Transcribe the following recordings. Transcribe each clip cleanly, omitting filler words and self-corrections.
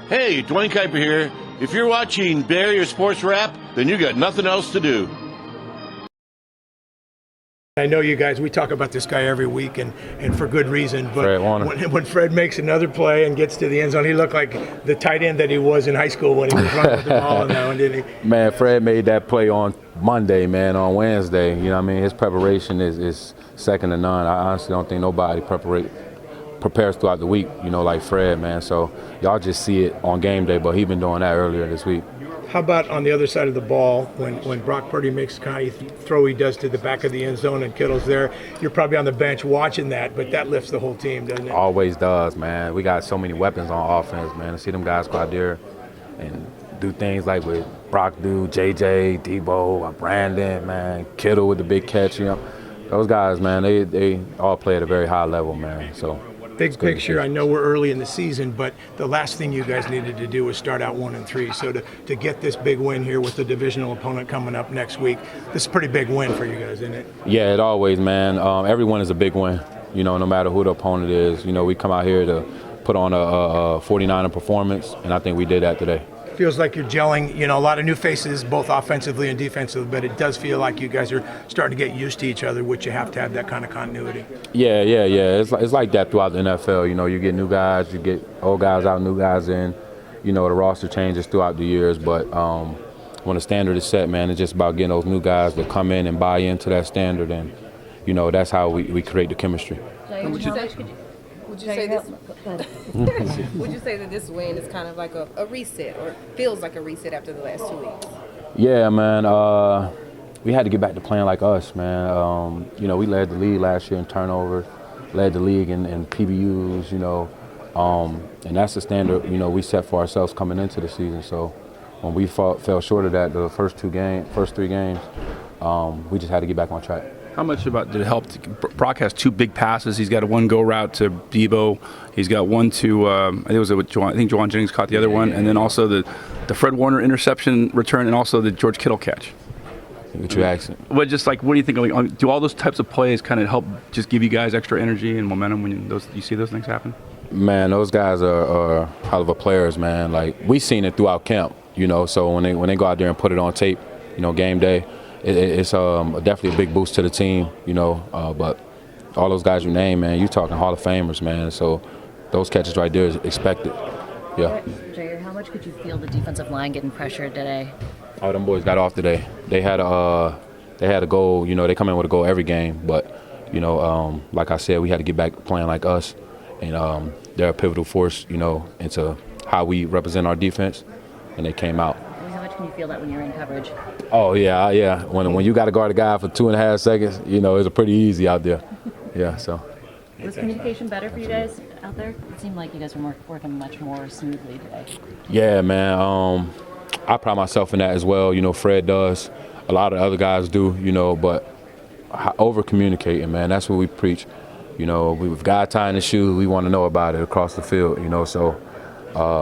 Hey, Dwayne Kuiper here. If you're watching Barrier Sports Wrap, then you got nothing else to do. I know you guys, we talk about this guy every week, and for good reason, but Fred Warner. when Fred makes another play and gets to the end zone, he looked like the tight end that he was in high school when he was running with the ball on that one, didn't he? Man, Fred made that play on Monday, man, on Wednesday. You know what I mean? His preparation is second to none. I honestly don't think nobody prepares throughout the week, you know, like Fred, man. So y'all just see it on game day, but he been doing that earlier this week. How about on the other side of the ball, when Brock Purdy makes the kind of throw he does to the back of the end zone and Kittle's there, you're probably on the bench watching that, but that lifts the whole team, doesn't it? Always does, man. We got so many weapons on offense, man. To see them guys go out there and do things like with Brock do, JJ, Debo, Brandon, man, Kittle with the big catch, you know. Those guys, man, they all play at a very high level, man. So. Big picture, I know we're early in the season, but the last thing you guys needed to do was start out 1-3. So to get this big win here with the divisional opponent coming up next week, this is a pretty big win for you guys, isn't it? Yeah, it always, man. Everyone is a big win, you know, no matter who the opponent is. You know, we come out here to put on a 49er performance, and I think we did that today. Feels like you're gelling, you know, a lot of new faces, both offensively and defensively, but it does feel like you guys are starting to get used to each other, which you have to have that kind of continuity. Yeah. It's like that throughout the NFL. You know, you get new guys, you get old guys out, new guys in. You know, the roster changes throughout the years, but when the standard is set, man, it's just about getting those new guys to come in and buy into that standard, and, you know, that's how we create the chemistry. Would you say that this win is kind of like a reset, or feels like a reset after the last 2 weeks? Yeah, man. We had to get back to playing like us, man. You know, we led the league last year in turnovers, led the league in PBUs, you know, and that's the standard, you know, we set for ourselves coming into the season. So when we fell short of that the first 3 games, we just had to get back on track. How much did it help? Brock has 2 big passes. He's got a 1 go route to Debo. He's got 1 to I think it was Juwan Jennings caught the other one, and then also the Fred Warner interception return, and also the George Kittle catch. What you asking? What do you think? Do all those types of plays kind of help just give you guys extra energy and momentum when you see those things happen? Man, those guys are hell of a players, man. Like, we seen it throughout camp, you know. So when they go out there and put it on tape, you know, game day. It's definitely a big boost to the team, you know, but all those guys you name, man, you're talking Hall of Famers, man, so those catches right there is expected, yeah. Ji'Ayir, how much could you feel the defensive line getting pressured today? Oh, them boys got off today. They had a goal, you know, they come in with a goal every game, but, you know, like I said, we had to get back to playing like us, and they're a pivotal force, you know, into how we represent our defense, and they came out. How much can you feel that when you're in coverage? Oh, yeah. When you got to guard a guy for 2.5 seconds, you know, it's pretty easy out there. Yeah, so. Was communication better for you guys out there? It seemed like you guys were working much more smoothly today. Yeah, man. I pride myself in that as well. You know, Fred does. A lot of other guys do, you know, but over-communicating, man, that's what we preach. You know, with God tying the shoe, we want to know about it across the field, you know, so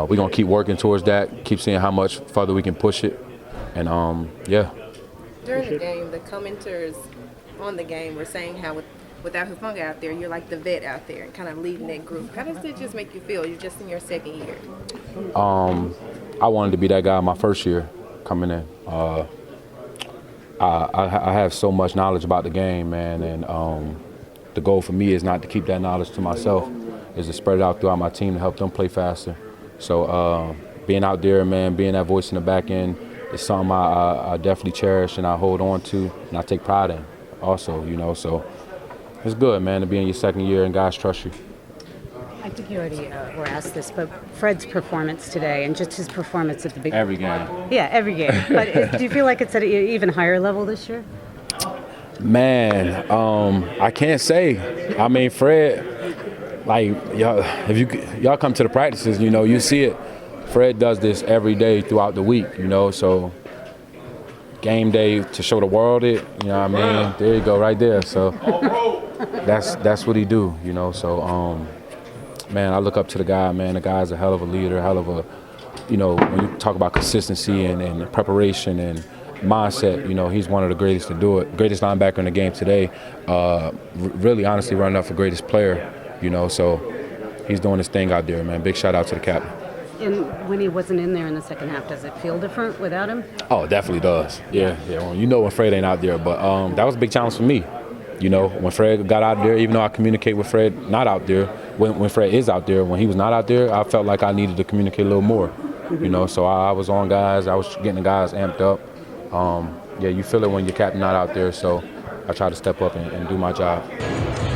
we're going to keep working towards that, keep seeing how much further we can push it. And, yeah. During the game, the commenters on the game were saying how without Hufanga out there, you're like the vet out there and kind of leading that group. How does that just make you feel? You're just in your second year. I wanted to be that guy my first year coming in. I have so much knowledge about the game, man, and the goal for me is not to keep that knowledge to myself, is to spread it out throughout my team to help them play faster. So being out there, man, being that voice in the back end, it's something I definitely cherish and I hold on to and I take pride in also, you know. So it's good, man, to be in your second year and guys trust you. I think you already were asked this, but Fred's performance today and just his performance at the big... Every game. Yeah, every game. But do you feel like it's at an even higher level this year? Man, I can't say. I mean, Fred, like, if y'all come to the practices, you know, you see it. Fred does this every day throughout the week, you know, so game day to show the world it, you know what I mean? There you go, right there. So that's what he do, you know. So, man, I look up to the guy, man. The guy's a hell of a leader, hell of a, you know, when you talk about consistency and preparation and mindset, you know, he's one of the greatest to do it. Greatest linebacker in the game today. Really, honestly, running up for greatest player, you know. So he's doing his thing out there, man. Big shout out to the captain. when he wasn't in there in the second half, does it feel different without him? Oh, it definitely does. Yeah. Well, you know when Fred ain't out there, but that was a big challenge for me. You know, when Fred got out there, even though I communicate with Fred not out there, when Fred is out there, when he was not out there, I felt like I needed to communicate a little more. You know, so I was on guys. I was getting the guys amped up. Yeah, you feel it when your captain not out there, so I try to step up and do my job.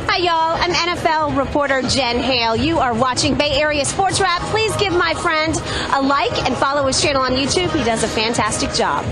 Hi, y'all. I'm NFL reporter Jen Hale. You are watching Bay Area Sports Wrap. Please give my friend a like and follow his channel on YouTube. He does a fantastic job.